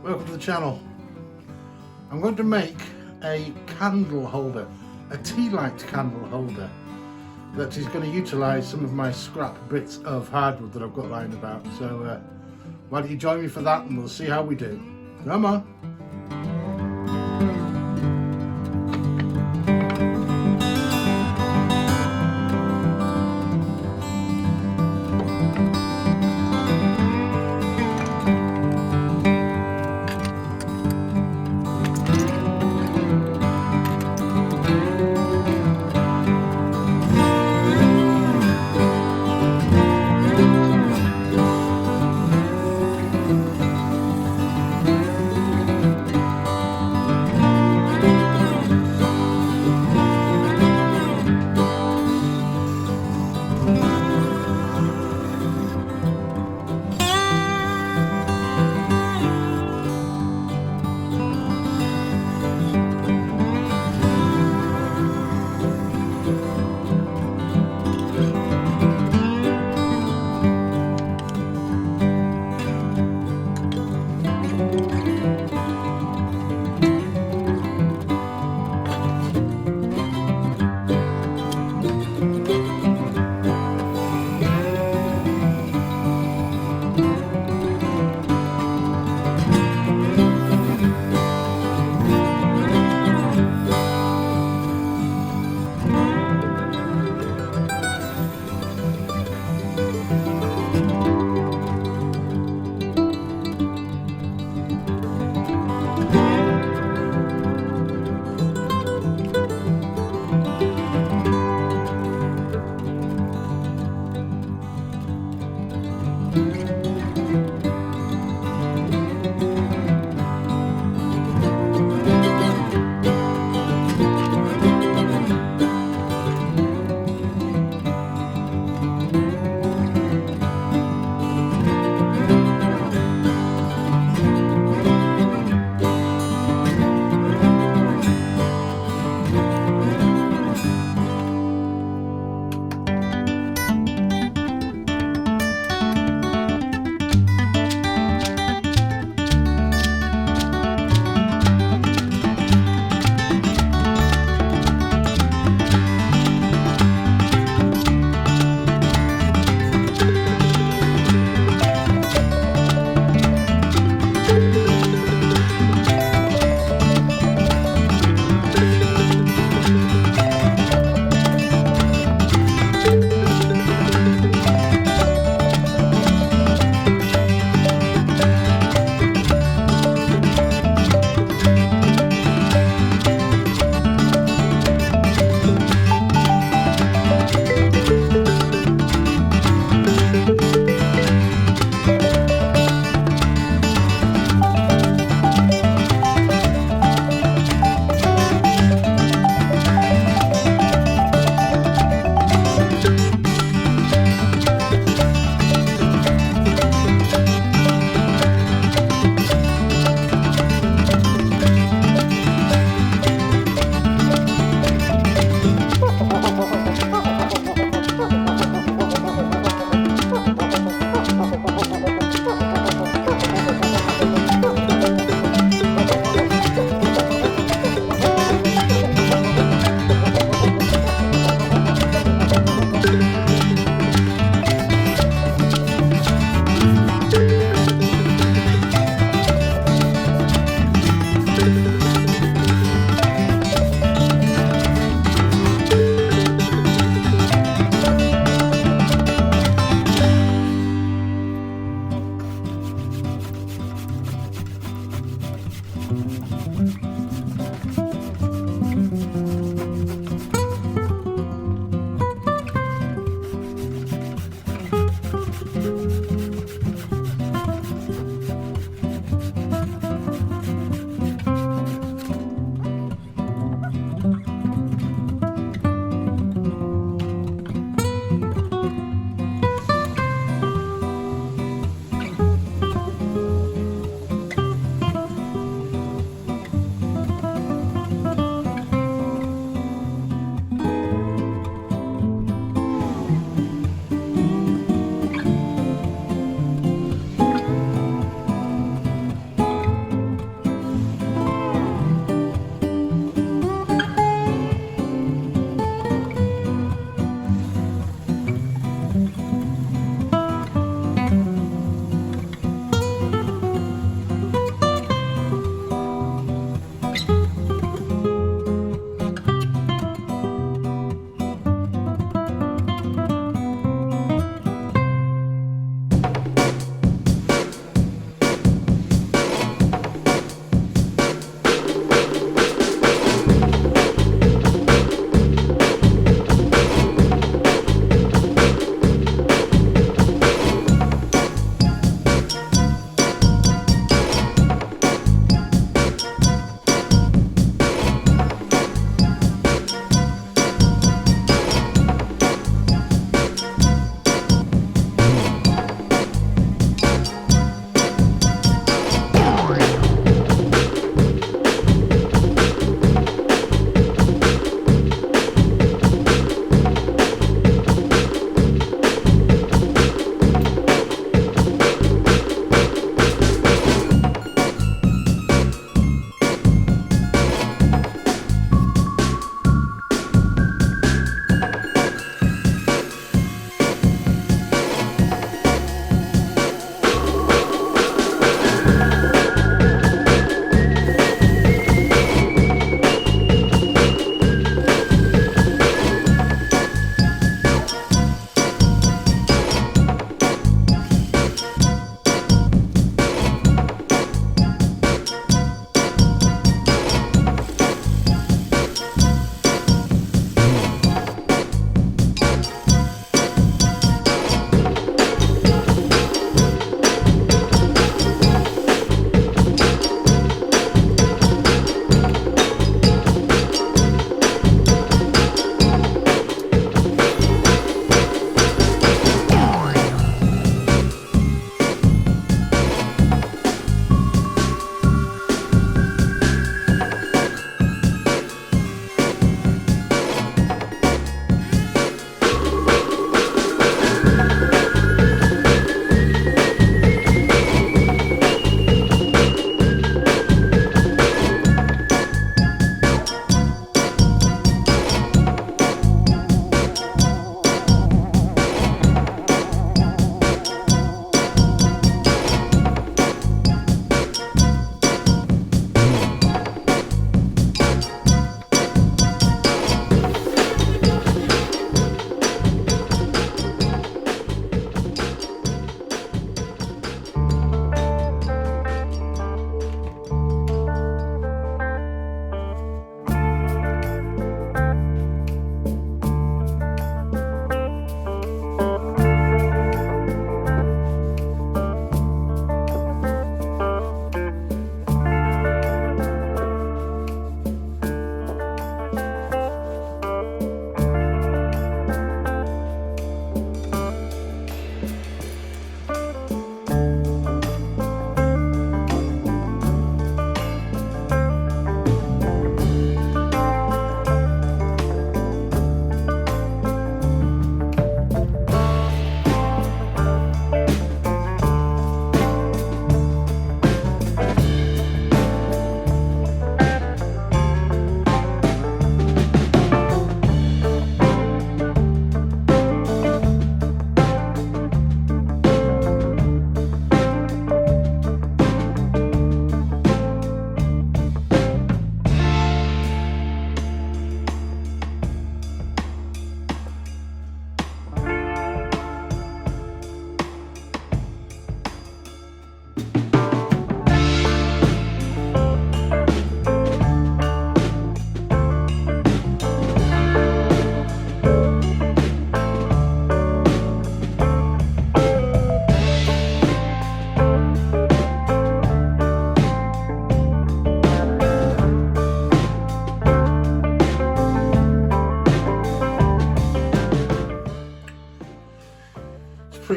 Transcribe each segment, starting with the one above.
welcome to the channel. I'm going to make a candle holder, a tea light candle holder that is going to utilise some of my scrap bits of hardwood that I've got lying about. So why don't you join me for that and we'll see how we do. Come on.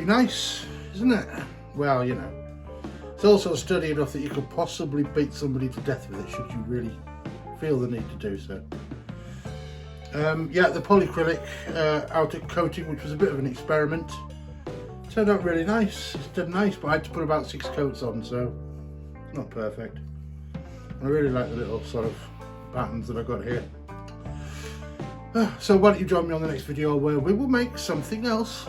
nice, isn't it? Well, you know, it's also sturdy enough that you could possibly beat somebody to death with it should you really feel the need to do so. Yeah, the polycrylic outer coating, which was a bit of an experiment, turned out really nice. It's done nice, but I had to put about 6 coats on, so it's not perfect. I really like the little sort of patterns that I got here. So why don't you join me on the next video where we will make something else